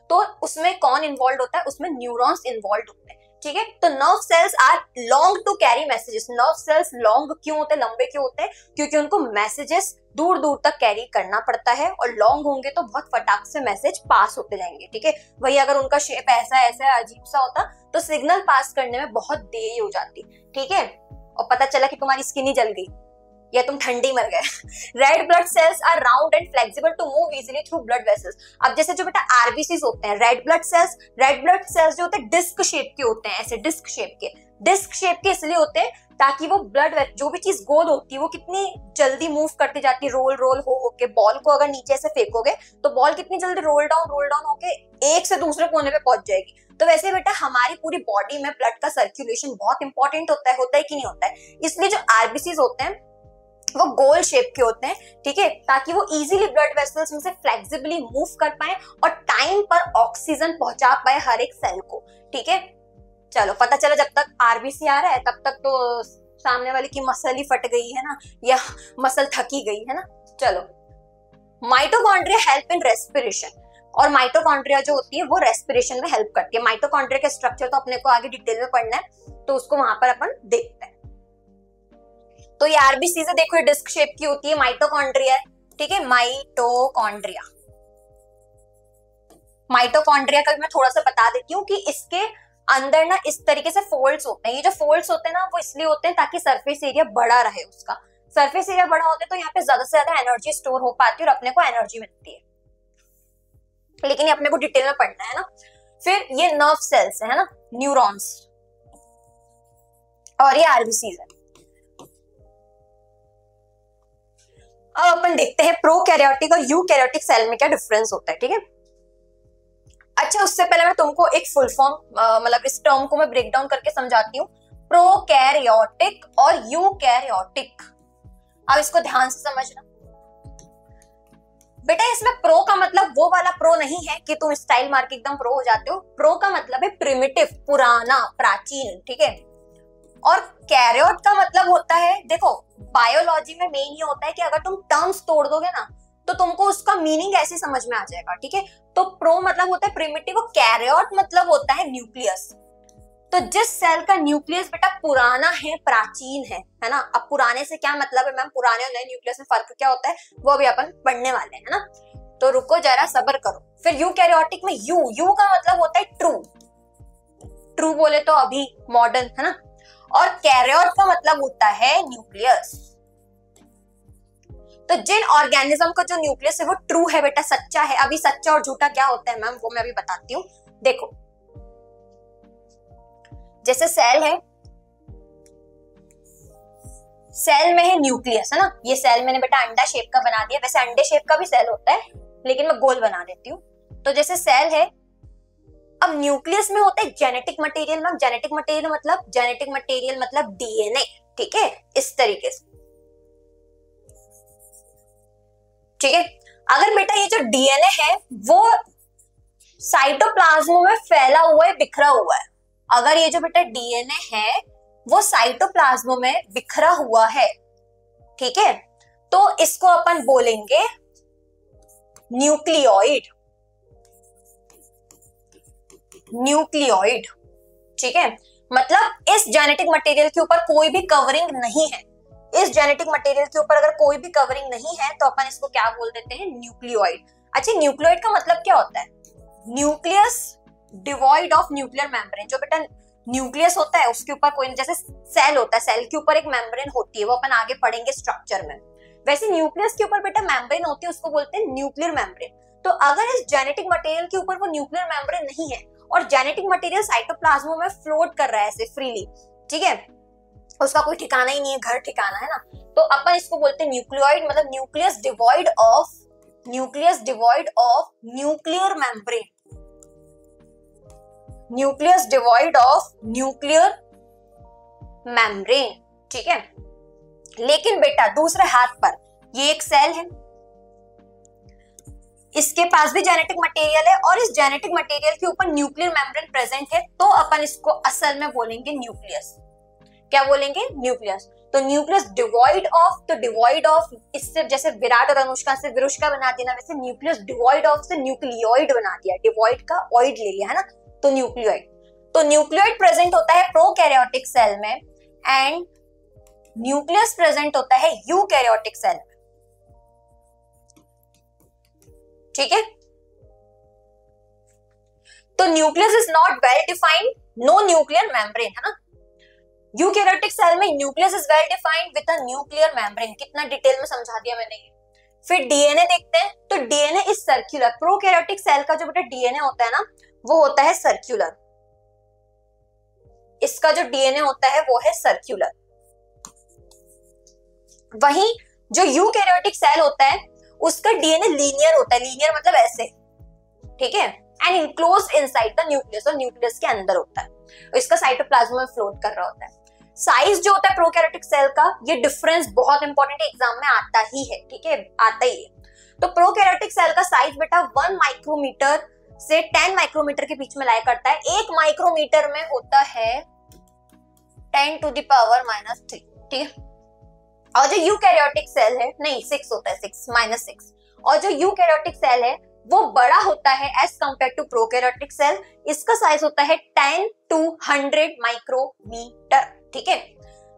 तो उसमें कौन इन्वॉल्व होता है? उसमें न्यूरॉन्स इन्वॉल्व होते हैं। ठीक है, तो nerve cells are long to carry messages. Nerve cells long क्यों होते हैं, लंबे क्यों होते हैं? क्योंकि उनको मैसेजेस दूर दूर तक कैरी करना पड़ता है और लॉन्ग होंगे तो बहुत फटाक से मैसेज पास होते जाएंगे। ठीक है, वही अगर उनका शेप ऐसा ऐसा अजीब सा होता तो सिग्नल पास करने में बहुत देरी हो जाती। ठीक है, और पता चला कि तुम्हारी स्किन ही जल गई या तुम ठंडी मर गए। Red blood cells are round and flexible to move easily through blood vessels. अब जैसे जो बेटा आरबीसीज होते हैं, रेड ब्लड सेल्स जो होते हैं डिस्क शेप के होते हैं, ऐसे डिस्क शेप के इसलिए होते हैं ताकि वो ब्लड, जो भी चीज गोल होती है वो कितनी जल्दी मूव करती जाती है, रोल हो के। बॉल को अगर नीचे से फेंकोगे तो बॉल कितनी जल्दी रोल डाउन होके एक से दूसरे कोने पे पहुंच जाएगी। तो वैसे बेटा हमारी पूरी बॉडी में ब्लड का सर्कुलेशन बहुत इंपॉर्टेंट होता है कि नहीं होता है? इसलिए जो आरबीसीज होते हैं वो गोल शेप के होते हैं। ठीक है, ताकि वो इजीली ब्लड वेसल्स में से फ्लेक्सिबली मूव कर पाए और टाइम पर ऑक्सीजन पहुंचा पाए हर एक सेल को। ठीक है, चलो पता चला जब तक आरबीसी आ रहा है तब तक तो सामने वाले की मसल ही फट गई है ना, या मसल थकी गई है ना। चलो, माइटोकॉन्ड्रिया हेल्प इन रेस्पिरेशन, और माइटोकॉन्ड्रिया जो होती है वो रेस्पिरेशन में हेल्प करती है। माइटोकॉन्ड्रिया का स्ट्रक्चर तो अपने को आगे डिटेल में पढ़ना है तो उसको वहां पर अपन देखते हैं। तो ये आरबीसी से देखो, ये डिस्क शेप की होती है, माइटोकॉन्ड्रिया है। ठीक है, माइटोकॉन्ड्रिया का मैं थोड़ा सा बता देती हूँ कि इसके अंदर ना इस तरीके से फोल्ड्स होते हैं। ये जो फोल्ड्स होते हैं ना वो इसलिए होते हैं ताकि सरफेस एरिया बड़ा रहे उसका। सरफेस एरिया बड़ा होता है तो यहाँ पे ज्यादा से ज्यादा एनर्जी स्टोर हो पाती है और अपने को एनर्जी मिलती है। लेकिन ये अपने को डिटेल में पढ़ना है ना। फिर ये नर्व सेल्स है ना, न्यूरॉन्स, और ये आरबीसीज है। अब अपन देखते हैं प्रोकैरियोटिक और यूकैरियोटिक सेल में क्या डिफरेंस होता है। ठीक है, अच्छा उससे पहले मैं तुमको एक फुल फॉर्म मतलब इस टर्म को मैं ब्रेक डाउन करके समझाती हूँ, प्रोकैरियोटिक और यूकैरियोटिक। अब इसको ध्यान से समझना बेटा। इसमें प्रो का मतलब वो वाला प्रो नहीं है कि तुम स्टाइल मार के एकदम प्रो हो जाते हो। प्रो का मतलब है प्रिमिटिव, पुराना, प्राचीन। ठीक है, और कैरियोट का मतलब होता है, देखो बायोलॉजी में मेन ये होता है कि अगर तुम टर्म्स तोड़ दोगे ना तो तुमको उसका मीनिंग ऐसे समझ में आ जाएगा। ठीक है, तो प्रो मतलब होता है प्रिमिटिव और कैरियोट मतलब होता है न्यूक्लियस। तो जिस सेल का न्यूक्लियस बेटा पुराना है, प्राचीन है ना। अब पुराने से क्या मतलब है मैम? पुराने और नए न्यूक्लियस में फर्क क्या होता है वो अभी अपन पढ़ने वाले हैं ना, तो रुको जरा सब्र करो। फिर यूकैरियोटिक में यू का मतलब होता है ट्रू बोले तो अभी मॉडर्न, है ना। और कैरियोट का मतलब होता है न्यूक्लियस। तो जिन ऑर्गेनिज्म का जो न्यूक्लियस है वो ट्रू है बेटा, सच्चा है। अभी सच्चा और झूठा क्या होता है मैम वो मैं अभी बताती हूँ। देखो जैसे सेल है, सेल में है न्यूक्लियस, है ना। ये सेल मैंने बेटा अंडा शेप का बना दिया, वैसे अंडे शेप का भी सेल होता है लेकिन मैं गोल बना देती हूँ। तो जैसे सेल है, अब न्यूक्लियस में होता है genetic material ma'am. Genetic material मतलब डीएनए। ठीक है, इस तरीके से। ठीक है, अगर बेटा ये जो डीएनए है वो साइटोप्लाज्म में फैला हुआ है, बिखरा हुआ है। अगर ये जो बेटा डीएनए है वो साइटोप्लाज्म में बिखरा हुआ है, ठीक है, तो इसको अपन बोलेंगे न्यूक्लियोइड। न्यूक्लियोइड। ठीक है, मतलब इस जेनेटिक मटेरियल के ऊपर कोई भी कवरिंग नहीं है। इस जेनेटिक मटेरियल के ऊपर अगर कोई भी कवरिंग नहीं है तो अपन इसको क्या बोल देते हैं, न्यूक्लियोइड। अच्छा, न्यूक्लियोइड का मतलब क्या होता है, nucleus devoid of nuclear membrane. जो बेटा न्यूक्लियस होता है उसके ऊपर कोई, जैसे सेल होता है, सेल के ऊपर एक मेम्ब्रेन होती है, वो अपन आगे पढ़ेंगे स्ट्रक्चर में। वैसे न्यूक्लियस के ऊपर बेटा मेम्ब्रेन होती है, उसको बोलते हैं न्यूक्लियर मेम्ब्रेन। तो अगर इस जेनेटिक मटेरियल के ऊपर वो न्यूक्लियर मेम्ब्रेन नहीं है और जेनेटिक मटेरियल साइटोप्लाज्म में फ्लोट कर रहा है ऐसे फ्रीली, ठीक है, उसका कोई ठिकाना ही नहीं है, घर ठिकाना है ना, तो अपन इसको बोलते हैं न्यूक्लियोइड, मतलब nucleus devoid of nuclear membrane, nucleus devoid of nuclear membrane. ठीक है, लेकिन बेटा दूसरे हाथ पर ये एक सेल है, इसके पास भी जेनेटिक मटेरियल है और इस जेनेटिक मटेरियल के ऊपर न्यूक्लियर मेम्ब्रेन प्रेजेंट है, तो अपन इसको असल में बोलेंगे न्यूक्लियस। क्या बोलेंगे, न्यूक्लियस। तो न्यूक्लियस डिवॉइड ऑफ, तो डिवॉइड ऑफ इससे जैसे विराट और अनुष्का से विरुष्का बना दिया, वैसे न्यूक्लियस डिवॉइड ऑफ से न्यूक्लियोइड बना दिया, डिवॉइड का ऑइड ले लिया है ना, तो न्यूक्लियोइड। तो न्यूक्लियोइड प्रेजेंट होता है प्रोकैरियोटिक सेल में एंड न्यूक्लियस प्रेजेंट होता है यूकैरियोटिक सेल में। ठीक है, तो nucleus is not well defined, no nuclear membrane, है ना। यूकैरियोटिक सेल में nucleus is well defined with a nuclear membrane. कितना डिटेल में समझा दिया मैंने ये। फिर डीएनए देखते हैं, तो DNA is circular. Prokaryotic cell का जो बेटा डीएनए होता है ना, वो होता है सर्कुलर। इसका जो डीएनए होता है वो है सर्कुलर। वहीं जो यूकैरियोटिक सेल होता है उसका डीएनए लीनियर होता है, लीनियर मतलब ऐसे, ठीक है, and enclosed inside the nucleus, और न्यूक्लियस के अंदर होता है, इसका साइटोप्लाज्म में फ्लोट कर रहा होता है। साइज जो होता है प्रोकैरियोटिक सेल का, ये डिफरेंस बहुत इंपॉर्टेंट एग्जाम में आता ही है, ठीक है, आता ही है। तो प्रोकैरियोटिक सेल का साइज बेटा 1 माइक्रोमीटर से 10 माइक्रोमीटर के बीच में लाया करता है। 1 माइक्रोमीटर में होता है 10 to the power -3, ठीक है। और जो यूकैरियोटिक सेल है, नहीं 6 होता है, 6 और जो यूकैरियोटिक सेल है वो बड़ा होता है as compared to prokaryotic cell. इसका साइज होता है 10 to 100 माइक्रोमीटर, ठीक है।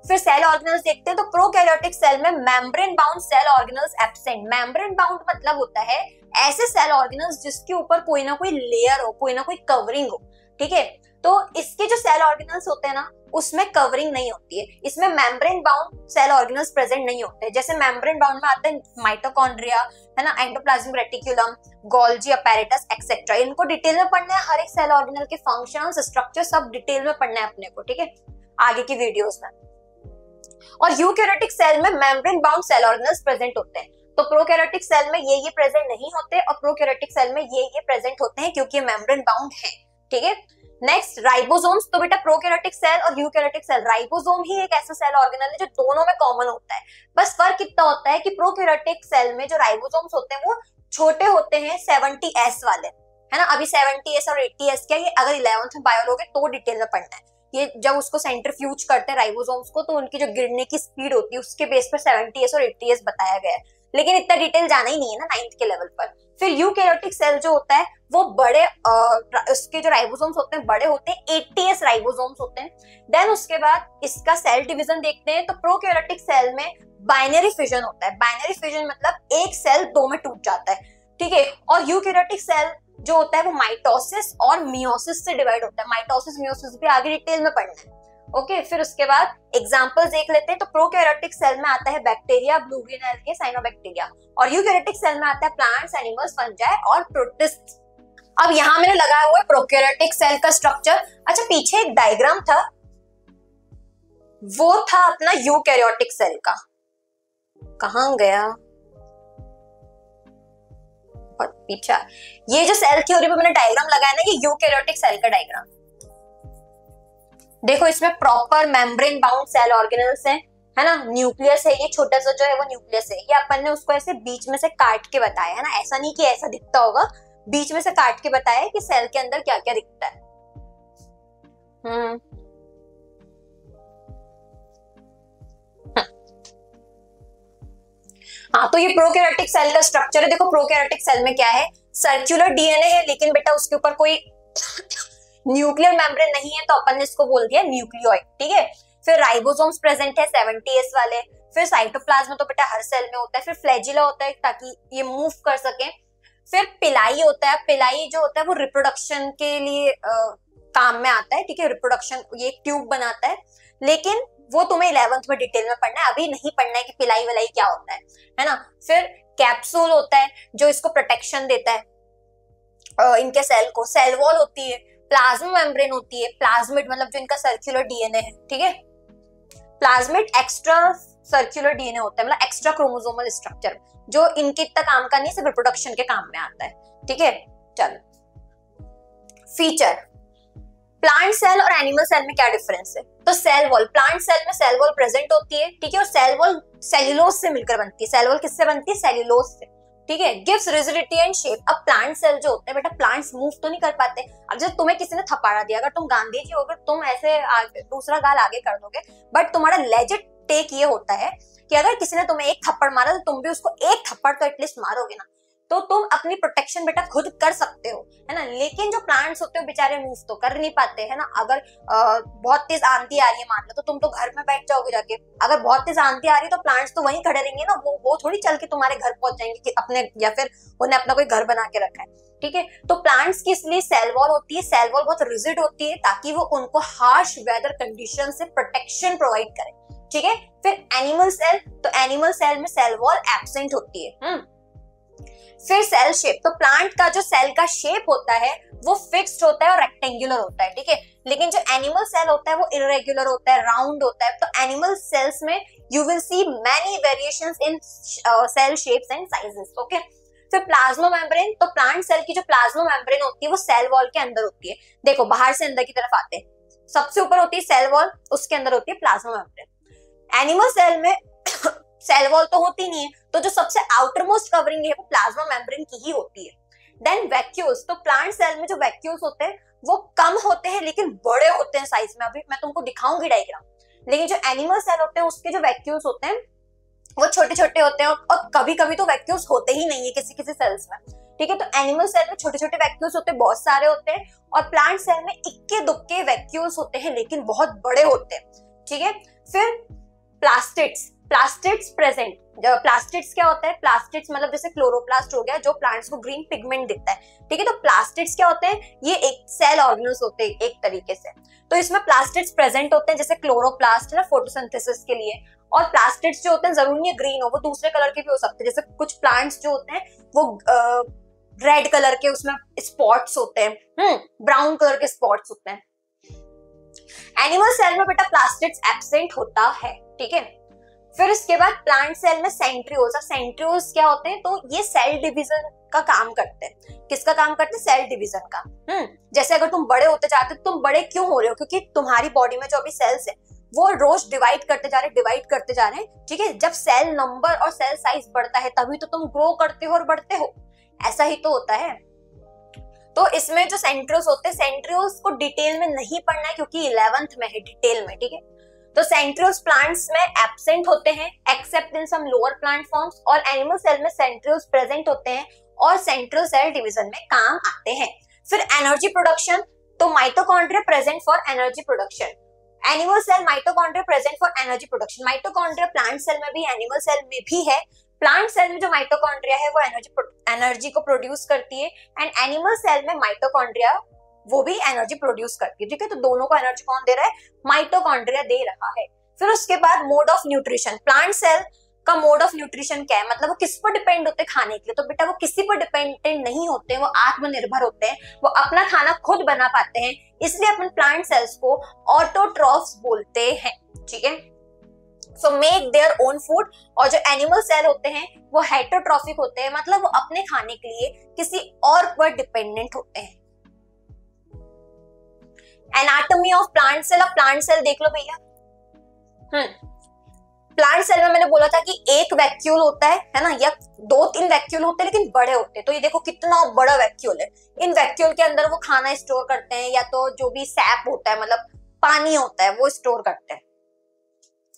फिर सेल ऑर्गेनल्स देखते हैं, तो प्रोकैरियोटिक सेल में membrane bound cell organelles absent. Membrane bound मतलब होता है ऐसे सेल ऑर्गेनल्स जिसके ऊपर कोई ना कोई लेयर हो, कोई ना कोई कवरिंग हो, ठीक है। तो इसके जो सेल ऑर्गेनल्स होते हैं ना, उसमें कवरिंग नहीं होती है, इसमें membrane bound cell organelles present नहीं होते। जैसे मेम्ब्रेन बाउंड में आते हैं माइटोकॉन्ड्रिया, है ना, endoplasmic reticulum, Golgi apparatus etcetera. इनको डिटेल में पढ़ना है, हर एक सेल ऑर्गेनल के फंक्शंस, स्ट्रक्चर सब डिटेल में पढ़ना है अपने को, ठीक है, आगे की वीडियोस में। और यूकैरियोटिक सेल में membrane bound cell organelles present होते हैं। तो प्रोकैरियोटिक सेल में ये प्रेजेंट नहीं होते और प्रोकैरियोटिक सेल में ये प्रेजेंट होते हैं क्योंकि ये मेम्ब्रेन बाउंड है, ठीक है। Next ribosomes. तो बेटा प्रोकैरियोटिक सेल और यूकैरियोटिक सेल, राइबोसोम ही एक ऐसा सेल ऑर्गेनल है जो दोनों में कॉमन होता है। बस फर्क कितना होता है कि प्रोकैरियोटिक सेल में जो राइबोसोम्स होते हैं वो छोटे होते हैं, 70s वाले, है ना। अभी 70s और 80s क्या, ये अगर 11th में बायो लोगे तो डिटेल में पढ़ना है। ये जब उसको सेंट्रीफ्यूज करते हैं राइबोसोम्स को, तो उनकी जो गिरने की स्पीड होती है उसके बेस पर 70s और 80s बताया गया है, लेकिन इतना डिटेल जाना ही नहीं है ना 9th के लेवल पर। फिर यूकैरियोटिक सेल जो होता है वो बड़े, उसके जो राइबोसोम्स होते हैं बड़े होते हैं, 80s राइबोसोम्स होते हैं। देन उसके बाद इसका सेल डिवीजन देखते हैं, तो प्रोकैरियोटिक सेल में बाइनरी फिजन होता है। बाइनरी फिजन मतलब एक सेल 2 में टूट जाता है, ठीक है। और यूकैरियोटिक सेल जो होता है वो माइटोसिस और मियोसिस से डिवाइड होता है। माइटोसिस मियोसिस भी आगे डिटेल में पढ़ना है, ओके। फिर उसके बाद एग्जांपल्स देख लेते हैं। तो प्रोकैरियोटिक सेल में आता है bacteria, blue green algae, cyanobacteria. और यूकैरियोटिक सेल में आता है प्लांट्स, एनिमल्स, फंजाई और प्रोटिस्ट। अब यहां मैंने लगाया हुआ है प्रोकैरियोटिक सेल का स्ट्रक्चर। अच्छा, पीछे एक डायग्राम था, वो था अपना यूकैरियोटिक सेल का, कहां गया, और पीछे ये जो सेल थ्योरी पे मैंने डायग्राम लगाया ना, ये यूकैरियोटिक सेल का डायग्राम। देखो इसमें proper membrane bound cell organelles हैं, है ना, न्यूक्लियस है, ये छोटा सा जो है वो न्यूक्लियस है। ये अपन ने उसको ऐसे बीच में से काट के बताया है ना, ऐसा नहीं कि ऐसा दिखता होगा, बीच में से काट के बताया है कि सेल के अंदर क्या क्या दिखता है। हाँ, तो ये प्रोकैरियोटिक सेल का स्ट्रक्चर है। देखो प्रोकैरियोटिक सेल में क्या है, सर्कुलर डीएनए है, लेकिन बेटा उसके ऊपर कोई न्यूक्लियर मेम्ब्रेन नहीं है तो अपन ने इसको बोल दिया न्यूक्लियोइड, ठीक है। फिर राइबोसोम्स प्रेजेंट है 70S वाले। फिर साइटोप्लाज्म तो बेटा हर सेल में होता है। फिर फ्लैजिला होता है ताकि ये मूव कर सके। फिर पिलाई होता है। पिलाई जो होता है वो रिप्रोडक्शन के लिए काम में आता है, ठीक है। रिप्रोडक्शन ये एक ट्यूब बनाता है, लेकिन वो तुम्हें 11th में डिटेल में पढ़ना है, अभी नहीं पढ़ना है कि पिलाई विलाई क्या होता है ना। फिर कैप्सूल होता है जो इसको प्रोटेक्शन देता है इनके सेल को। सेल वॉल होती है। प्लाज्मा मेम्ब्रेन होती है। प्लाज्मिड मतलब जो इनका सर्कुलर डीएनए है, ठीक है। प्लाज्मिड एक्स्ट्रा सर्कुलर डीएनए होता है, मतलब एक्स्ट्रा क्रोमोसोमल स्ट्रक्चर जो इनके इतना काम का नहीं, सिर्फ रिप्रोडक्शन के काम में आता है, ठीक है। चलो फीचर, प्लांट सेल और एनिमल सेल में क्या डिफरेंस है? तो सेल वॉल, प्लांट सेल में सेल वॉल प्रेजेंट होती है, ठीक है, और सेल वॉल सेल्यूलोज से मिलकर बनती है। सेल वॉल किससे बनती है? सेल्यूलोज से, ठीक है। Gives rigidity and shape. अब प्लांट सेल जो होते हैं बेटा, प्लांट्स मूव तो नहीं कर पाते। अब जब तुम्हें किसी ने थपाड़ा दिया, अगर तुम गांधी जी होगे तुम ऐसे दूसरा गाल आगे कर दोगे, बट तुम्हारा लेजिट टेक ये होता है कि अगर किसी ने तुम्हें एक थप्पड़ मारा तो तुम भी उसको एक थप्पड़ तो एटलीस्ट मारोगे ना। तो तुम अपनी प्रोटेक्शन बेटा खुद कर सकते हो, है ना। लेकिन जो प्लांट्स होते हो बेचारे मूव तो कर नहीं पाते, है ना। अगर बहुत तेज आंधी आ रही है मान लो, तो तुम तो घर में बैठ जाओगे जाके। अगर बहुत तेज आंधी आ रही है तो प्लांट्स तो वहीं खड़े रहेंगे ना, वो थोड़ी चल के तुम्हारे घर पहुंच जाएंगे कि अपने, या फिर उन्हें अपना कोई घर बना के रखा है, ठीक है। तो प्लांट्स की इसलिए सेल वॉल होती है। सेल वॉल बहुत रिजिड होती है ताकि वो उनको हार्श वेदर कंडीशन से प्रोटेक्शन प्रोवाइड करे, ठीक है। फिर एनिमल सेल, तो एनिमल सेल में सेल वॉल एब्सेंट होती है। फिर सेल शेप, तो प्लांट का जो सेल का शेप होता है वो फिक्स्ड होता है और रेक्टेंगुलर होता है, ठीक है। लेकिन जो एनिमल सेल होता है वो इरेगुलर होता है, राउंड होता है। तो एनिमल सेल्स में you will see many variations in cell shapes and sizes, okay. फिर प्लाज्मा मेम्ब्रेन, तो प्लांट सेल की जो प्लाज्मा मेम्ब्रेन होती है वो सेल वॉल के अंदर होती है। देखो बाहर से अंदर की तरफ आते हैं, सबसे ऊपर होती है सेल वॉल, उसके अंदर होती है प्लाज्मा मेम्ब्रेन। एनिमल सेल में सेल वॉल तो होती नहीं है, तो जो सबसे आउटर मोस्ट कवरिंग है वो प्लाज्मा मेम्ब्रेन की ही होती है। देन वैक्यूल्स, तो प्लांट सेल में जो वैक्यूल्स होते हैं वो कम होते हैं लेकिन बड़े होते हैं साइज में। अभी मैं तुमको दिखाऊंगी डायग्राम। लेकिन जो एनिमल सेल होते हैं उसके जो वैक्यूल्स होते हैं वो छोटे छोटे होते हैं, और कभी कभी तो वैक्यूल्स होते ही नहीं है किसी किसी सेल्स में, ठीक है। तो एनिमल सेल में छोटे छोटे वैक्यूल्स होते हैं, बहुत सारे होते हैं, और प्लांट सेल में इक्के दुक्के वैक्यूल्स होते हैं लेकिन बहुत बड़े होते हैं, ठीक है। फिर प्लास्टिड्स, प्लास्टिड्स प्रेजेंट। प्लास्टिड्स क्या होता है? प्लास्टिड्स मतलब जैसे क्लोरोप्लास्ट हो गया जो प्लांट्स को ग्रीन पिगमेंट देता है, ठीक है। तो प्लास्टिड्स क्या होते हैं? ये एक सेल ऑर्गेनल्स होते हैं एक तरीके से। तो इसमें प्लास्टिड्स प्रेजेंट होते हैं, जैसे क्लोरोप्लास्ट है ना फोटोसिंथेसिस के लिए। और प्लास्टिड्स जो होते हैं जरूरी नहीं है ग्रीन हो, वो दूसरे कलर के भी हो सकते हैं। जैसे कुछ प्लांट्स जो होते हैं वो रेड कलर के उसमें स्पॉट्स होते हैं, ब्राउन कलर के स्पॉट्स होते हैं। एनिमल सेल में बेटा प्लास्टिड्स एब्सेंट होता है, ठीक है। फिर इसके बाद प्लांट सेल में सेंट्रियोल्स। सेंट्रियोल्स क्या होते हैं? तो ये सेल डिवीजन का काम करते हैं। किसका काम करते हैं? सेल डिवीजन का। जैसे अगर तुम बड़े होते जाते हो, तुम बड़े क्यों हो रहे हो? क्योंकि तुम्हारी बॉडी में जो अभी सेल्स है वो रोज डिवाइड करते जा रहे हैं, ठीक है। जब सेल नंबर और सेल साइज बढ़ता है तभी तो तुम ग्रो करते हो और बढ़ते हो, ऐसा ही तो होता है। तो इसमें जो सेंट्रियोल्स होते हैं, सेंट्रियोल्स को डिटेल में नहीं पढ़ना है क्योंकि 11th में है डिटेल में, ठीक है। तो सेंट्रियोल्स प्लांट्स में एब्सेंट होते हैं except in some lower plant forms, और एनिमल सेल में सेंट्रियोल्स प्रेजेंट होते हैं और सेंट्रियल सेल डिवीजन में काम आते हैं। फिर एनर्जी प्रोडक्शन, तो mitochondria present for energy production. Animal cell mitochondria present for energy production. Mitochondria plant cell में भी एनिमल सेल में भी है। प्लांट सेल में जो माइटोकॉन्ड्रिया है वो एनर्जी को प्रोड्यूस करती है, एंड एनिमल सेल में माइटोकॉन्ड्रिया वो भी एनर्जी प्रोड्यूस करती है, ठीक है। तो दोनों को एनर्जी कौन दे रहा है? माइटोकॉन्ड्रिया दे रहा है। फिर उसके बाद mode of nutrition. Plant cell का मोड ऑफ न्यूट्रिशन क्या है? मतलब वो किस पर डिपेंड होते हैं खाने के लिए? तो बेटा वो किसी पर डिपेंडेंट नहीं होते हैं, वो आत्मनिर्भर होते हैं, वो अपना खाना खुद बना पाते हैं, इसलिए अपन प्लांट सेल्स को ऑटोट्रॉफ्स बोलते हैं, ठीक है। So make their own food. और जो एनिमल सेल होते हैं वो हेटेरोट्रॉफिक होते हैं, मतलब वो अपने खाने के लिए किसी और पर डिपेंडेंट होते हैं। Anatomy of plant cell. अब प्लांट सेल देख लो भैया। प्लांट सेल में मैंने बोला था कि एक वैक्यूल होता है ना, या 2-3 वैक्यूल होते हैं लेकिन बड़े होते हैं। तो ये देखो कितना बड़ा वैक्यूल है। इन वैक्यूल के अंदर वो खाना स्टोर करते हैं, या तो जो भी सैप होता है मतलब पानी होता है वो स्टोर करते हैं।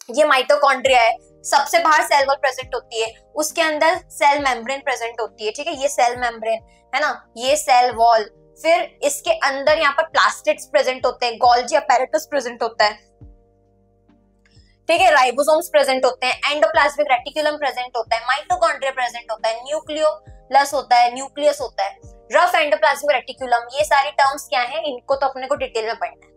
ये माइटोकॉन्ड्रिया है, सबसे बाहर सेल वॉल प्रेजेंट होती है, उसके अंदर सेल मेम्ब्रेन प्रेजेंट होती है, ठीक है। ये सेल मेम्ब्रेन है ना, ये सेल वॉल, फिर इसके अंदर यहाँ पर प्लास्टिड्स प्रेजेंट होते हैं, गोल्जी अपैरेटस प्रेजेंट होता है, ठीक है, राइबोसोम्स प्रेजेंट होते हैं, एंडोप्लाज्मिक रेटिकुलम प्रेजेंट होता है, माइटोकॉन्ड्रिया प्रेजेंट होता है, न्यूक्लियोलस होता है, न्यूक्लियस होता है, रफ एंडोप्लाज्मिक रेटिकुलम। ये सारी टर्म्स क्या हैं, इनको तो अपने को डिटेल में पढ़ना है।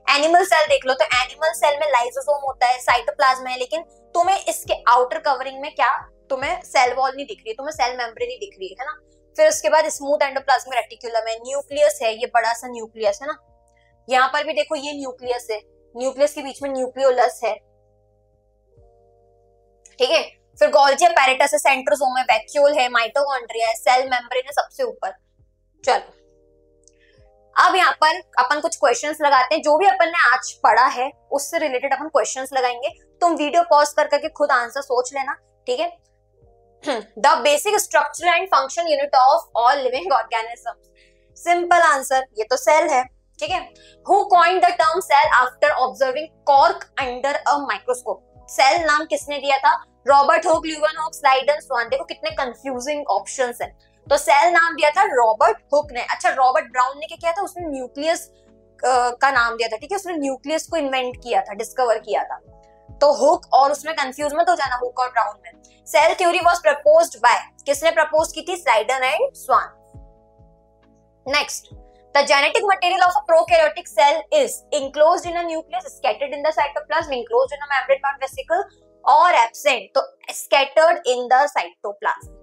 एनिमल सेल देख लो, तो एनिमल सेल में लाइसोसोम होता है, साइटोप्लाज्म है, लेकिन तुम्हें इसके आउटर कवरिंग में क्या, तुम्हें सेल वॉल नहीं दिख रही है, तुम्हें सेल मेम्ब्रेन ही दिख रही है ना। फिर उसके बाद स्मूथ एंडोप्लाज्मिक रेटिकुलम है, न्यूक्लियस है, ये बड़ा सा न्यूक्लियस है ना, यहाँ पर भी देखो ये न्यूक्लियस है, न्यूक्लियस के बीच में न्यूक्लियोलस है, ठीक है। फिर गोल्जी अपैरेटस है, सेंट्रोसोम है, वैक्यूल है, माइटोकॉन्ड्रिया है, सेल मेम्ब्रेन है सबसे ऊपर। चलो अब यहाँ पर अपन कुछ क्वेश्चंस लगाते हैं, जो भी अपन ने आज पढ़ा है उससे रिलेटेड अपन क्वेश्चंस लगाएंगे। तुम वीडियो पॉज कर करके खुद आंसर सोच लेना, ठीक है। The basic structure and function unit of all living organisms, simple answer, ये तो सेल है, ठीक है। Who coined the term cell after observing cork under a microscope, cell नाम किसने दिया था, Robert Hooke, Leeuwenhoek, Schleiden, Schwann. देखो कितने कंफ्यूजिंग ऑप्शंस हैं, तो सेल नाम दिया था रॉबर्ट हुक ने। अच्छा, रॉबर्ट ब्राउन ने क्या किया था, उसने न्यूक्लियस का नाम दिया था, ठीक है, उसने न्यूक्लियस को इन्वेंट किया था, डिस्कवर किया था। तो हुक और उसमें कंफ्यूज मत हो जाना, हुक और ब्राउन में। Cell theory was proposed by, किसने प्रपोज की थी, Schleiden and Schwann. Next, the genetic material of a prokaryotic cell is enclosed in a nucleus, scattered in the cytoplasm, enclosed in a membrane bound vesicle or absent, तो scattered in the cytoplasm।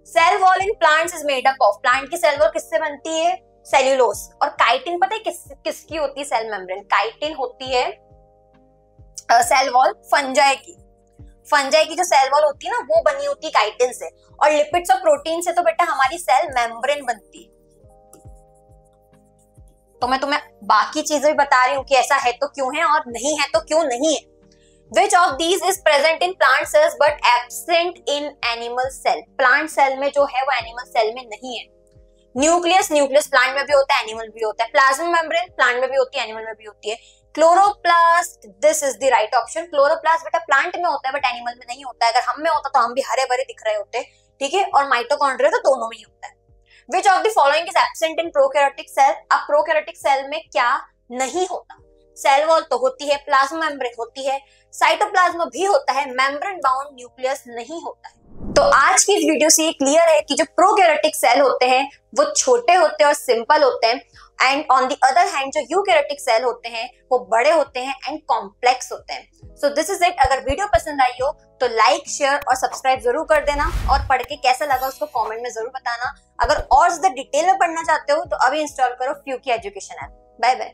Cell wall in plants is made up of, plant की cell wall किससे बनती है, cellulose. और chitin पता है किसकी होती है, सेल मेम्ब्रेन, काइटिन होती है सेल वॉल फंजाई की। फंजाई की जो सेल वॉल होती है ना, वो बनी होती है काइटिन से। और लिपिड्स और प्रोटीन से तो बेटा हमारी सेल मेम्ब्रेन बनती है। तो मैं तुम्हें बाकी चीजें भी बता रही हूँ कि ऐसा है तो क्यों है और नहीं है तो क्यों नहीं है। Which of these is present in plant cells but absent in animal cell? Plant cell में जो है वो एनिमल सेल में नहीं है। न्यूक्लियस, न्यूक्लियस प्लांट में भी होता है, एनिमल भी होता है। प्लाज्मा मेम्ब्रेन प्लांट में भी होती है, एनिमल में भी होती है। Chloroplast, this is the right option. Chloroplast बेटा प्लांट में होता है बट एनिमल में नहीं होता है। अगर हम में होता तो हम भी हरे भरे दिख रहे होते, ठीक है। और माइटोकॉन्ड्रिया तो दोनों में ही होता है। Which of the following is absent in prokaryotic cell? अब प्रोकैरियोटिक सेल में क्या नहीं होता, सेल वॉल तो होती है, प्लाज्मा मेम्ब्रेन होती है, साइटोप्लाज्म भी होता है, मेम्ब्रेन बाउंड न्यूक्लियस नहीं होता है। तो आज की इस वीडियो से ये क्लियर है कि जो प्रोकैरियोटिक सेल होते हैं वो छोटे होते हैं और सिंपल होते हैं, and on the other hand जो यूकैरियोटिक सेल होते हैं वो बड़े होते हैं एंड कॉम्प्लेक्स होते हैं। So this is it. अगर वीडियो पसंद आई हो तो लाइक, शेयर और सब्सक्राइब जरूर कर देना, और पढ़ के कैसा लगा उसको कमेंट में जरूर बताना। अगर और ज्यादा डिटेल में पढ़ना चाहते हो तो अभी इंस्टॉल करो फ्यूकी एजुकेशन ऐप। Bye bye.